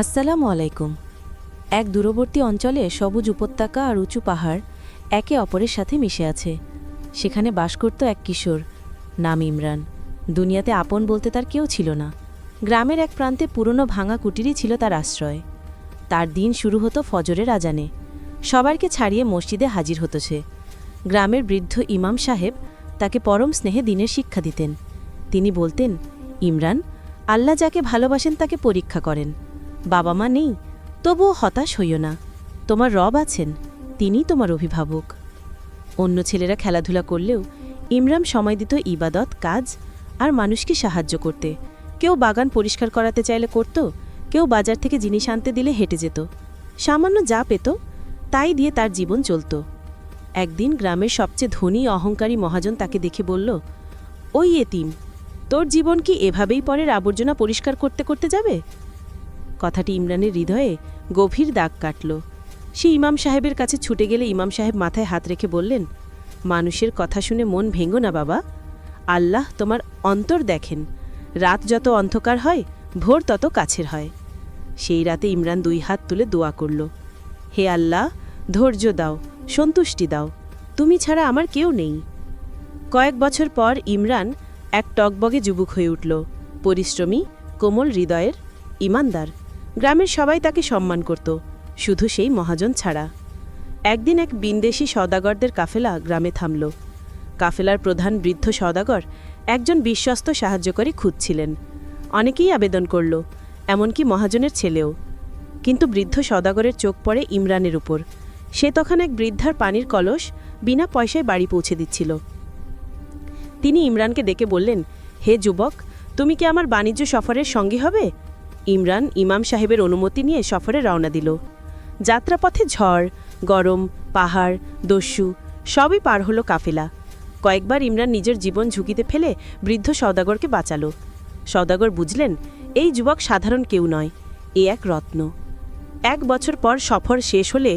আসসালামু আলাইকুম। এক দূরবর্তী অঞ্চলে সবুজ উপত্যকা আর উঁচু পাহাড় একে অপরের সাথে মিশে আছে। সেখানে বাস করত এক কিশোর, নাম ইমরান। দুনিয়াতে আপন বলতে তার কেউ ছিল না। গ্রামের এক প্রান্তে পুরনো ভাঙা কুটিরই ছিল তার আশ্রয়। তার দিন শুরু হতো ফজরের আজানে। সবাইকে ছাড়িয়ে মসজিদে হাজির হতো সে। গ্রামের বৃদ্ধ ইমাম সাহেব তাকে পরম স্নেহে দিনের শিক্ষা দিতেন। তিনি বলতেন, ইমরান, আল্লাহ যাকে ভালোবাসেন তাকে পরীক্ষা করেন। বাবা মা নেই, তবুও হতাশ হইও না। তোমার রব আছেন, তিনিই তোমার অভিভাবক। অন্য ছেলেরা খেলাধুলা করলেও ইমরান সময় দিত ইবাদত, কাজ আর মানুষকে সাহায্য করতে। কেউ বাগান পরিষ্কার করাতে চাইলে করত, কেউ বাজার থেকে জিনিস আনতে দিলে হেঁটে যেত। সামান্য যা পেত তাই দিয়ে তার জীবন চলত। একদিন গ্রামের সবচেয়ে ধনী অহংকারী মহাজন তাকে দেখে বলল, ওই এতিম, তোর জীবন কি এভাবেই পরের আবর্জনা পরিষ্কার করতে করতে যাবে? কথাটি ইমরানের হৃদয়ে গভীর দাগ কাটল। সে ইমাম সাহেবের কাছে ছুটে গেলে ইমাম সাহেব মাথায় হাত রেখে বললেন, মানুষের কথা শুনে মন ভেঙো না বাবা। আল্লাহ তোমার অন্তর দেখেন। রাত যত অন্ধকার হয়, ভোর তত কাছের হয়। সেই রাতে ইমরান দুই হাত তুলে দোয়া করল, হে আল্লাহ, ধৈর্য দাও, সন্তুষ্টি দাও, তুমি ছাড়া আমার কেউ নেই। কয়েক বছর পর ইমরান এক টকবগে যুবক হয়ে উঠল, পরিশ্রমী, কোমল হৃদয়ের, ইমানদার। গ্রামের সবাই তাকে সম্মান করত, শুধু সেই মহাজন ছাড়া। একদিন এক বিনদেশি সওদাগরদের কাফেলা গ্রামে থামল। কাফেলার প্রধান বৃদ্ধ সওদাগর একজন বিশ্বস্ত সাহায্যকারী খুঁজছিলেন। অনেকেই আবেদন করল, এমনকি মহাজনের ছেলেও। কিন্তু বৃদ্ধ সওদাগরের চোখ পড়ে ইমরানের উপর। সে তখন এক বৃদ্ধার পানির কলস বিনা পয়সায় বাড়ি পৌঁছে দিচ্ছিল। তিনি ইমরানকে ডেকে বললেন, হে যুবক, তুমি কি আমার বাণিজ্য সফরের সঙ্গী হবে? ইমরান ইমাম সাহেবের অনুমতি নিয়ে সফরে রওনা দিল। যাত্রাপথে ঝড়, গরম, পাহাড়, দস্যু সবই পার হলো কাফেলা। কয়েকবার ইমরান নিজের জীবন ঝুঁকিতে ফেলে বৃদ্ধ সওদাগরকে বাঁচালো। সওদাগর বুঝলেন, এই যুবক সাধারণ কেউ নয়, এ এক রত্ন। এক বছর পর সফর শেষ হলে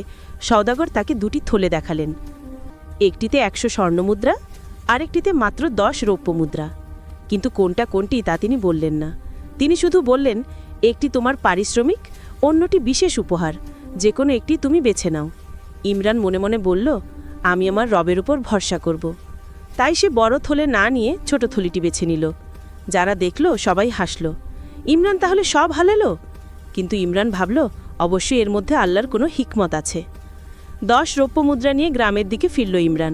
সওদাগর তাকে দুটি থলে দেখালেন। একটিতে 100 স্বর্ণমুদ্রা, আরেকটিতে মাত্র 10 রৌপ্য মুদ্রা। কিন্তু কোনটা কোনটি তা তিনি বললেন না। তিনি শুধু বললেন, একটি তোমার পারিশ্রমিক, অন্যটি বিশেষ উপহার, যে কোনো একটি তুমি বেছে নাও। ইমরান মনে মনে বলল, আমি আমার রবের উপর ভরসা করব। তাই সে বড় থলে না নিয়ে ছোট থলিটি বেছে নিল। যারা দেখল সবাই হাসল। ইমরান তাহলে সব হারালো? কিন্তু ইমরান ভাবল, অবশ্যই এর মধ্যে আল্লাহর কোনো হিকমত আছে। 10 রৌপ্য মুদ্রা নিয়ে গ্রামের দিকে ফিরল ইমরান।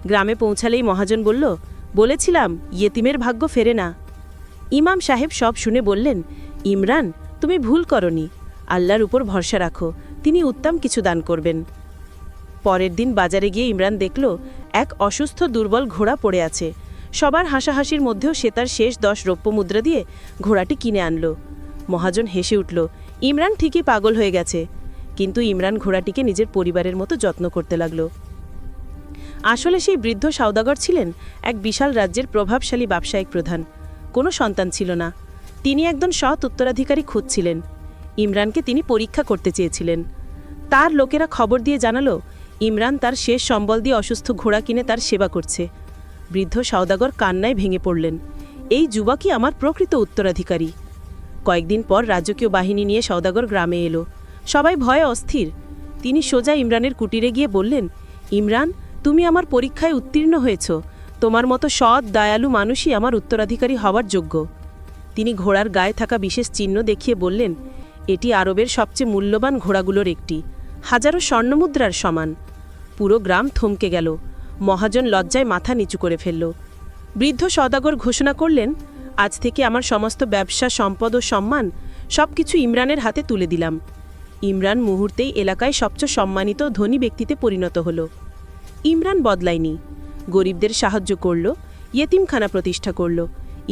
গ্রামে পৌঁছালেই মহাজন বলল, বলেছিলাম ইয়েতিমের ভাগ্য ফেরে না। ইমাম সাহেব সব শুনে বললেন, ইমরান, তুমি ভুল করনি। আল্লাহর উপর ভরসা রাখো, তিনি উত্তম কিছু দান করবেন। পরের দিন বাজারে গিয়ে ইমরান দেখল এক অসুস্থ দুর্বল ঘোড়া পড়ে আছে। সবার হাসাহাসির মধ্যেও সে তার শেষ 10 রৌপ্য মুদ্রা দিয়ে ঘোড়াটি কিনে আনল। মহাজন হেসে উঠল, ইমরান ঠিকই পাগল হয়ে গেছে। কিন্তু ইমরান ঘোড়াটিকে নিজের পরিবারের মতো যত্ন করতে লাগল। আসলে সেই বৃদ্ধ সওদাগর ছিলেন এক বিশাল রাজ্যের প্রভাবশালী ব্যবসায়িক প্রধান। কোনো সন্তান ছিল না। তিনি একজন সৎ উত্তরাধিকারী খুঁজছিলেন। ইমরানকে তিনি পরীক্ষা করতে চেয়েছিলেন। তার লোকেরা খবর দিয়ে জানালো, ইমরান তার শেষ সম্বল দিয়ে অসুস্থ ঘোড়া কিনে তার সেবা করছে। বৃদ্ধ সওদাগর কান্নায় ভেঙে পড়লেন, এই যুবকই আমার প্রকৃত উত্তরাধিকারী। কয়েকদিন পর রাজকীয় বাহিনী নিয়ে সওদাগর গ্রামে এলো। সবাই ভয়ে অস্থির। তিনি সোজা ইমরানের কুটিরে গিয়ে বললেন, ইমরান, তুমি আমার পরীক্ষায় উত্তীর্ণ হয়েছ। তোমার মতো সৎ, দয়ালু মানুষই আমার উত্তরাধিকারী হওয়ার যোগ্য। তিনি ঘোড়ার গায়ে থাকা বিশেষ চিহ্ন দেখিয়ে বললেন, এটি আরবের সবচেয়ে মূল্যবান ঘোড়াগুলোর একটি, হাজারো স্বর্ণমুদ্রার সমান। পুরো গ্রাম থমকে গেল। মহাজন লজ্জায় মাথা নিচু করে ফেলল। বৃদ্ধ সওদাগর ঘোষণা করলেন, আজ থেকে আমার সমস্ত ব্যবসা, সম্পদ ও সম্মান সবকিছু ইমরানের হাতে তুলে দিলাম। ইমরান মুহূর্তেই এলাকায় সবচেয়ে সম্মানিত ধনী ব্যক্তিতে পরিণত হল। ইমরান বদলায়নি। গরিবদের সাহায্য করল, ইয়েতিমখানা প্রতিষ্ঠা করল,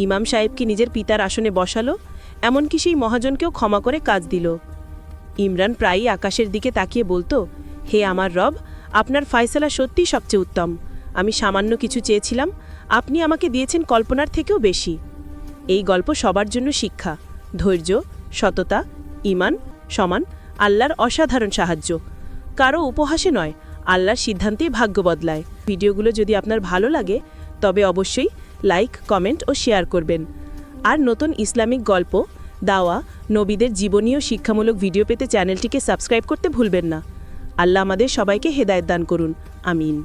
ইমাম সাহেবকে নিজের পিতার আসনে বসালো, এমনকি সেই মহাজনকেও ক্ষমা করে কাজ দিল। ইমরান প্রায়ই আকাশের দিকে তাকিয়ে বলতো, হে আমার রব, আপনার ফয়সালা সত্যিই সবচেয়ে উত্তম। আমি সামান্য কিছু চেয়েছিলাম, আপনি আমাকে দিয়েছেন কল্পনার থেকেও বেশি। এই গল্প সবার জন্য শিক্ষা, ধৈর্য, সততা, ঈমান, সমান, আল্লাহর অসাধারণ সাহায্য। কারো উপহাসে নয়, আল্লাহর সিদ্ধান্তেই ভাগ্য বদলায়। ভিডিওগুলো যদি আপনার ভালো লাগে তবে অবশ্যই লাইক, কমেন্ট ও শেয়ার করবেন। আর নতুন ইসলামিক গল্প, দাওয়া, নবীদের জীবনী ও শিক্ষামূলক ভিডিও পেতে চ্যানেলটিকে সাবস্ক্রাইব করতে ভুলবেন না। আল্লাহ আমাদের সবাইকে হেদায়েত দান করুন। আমিন।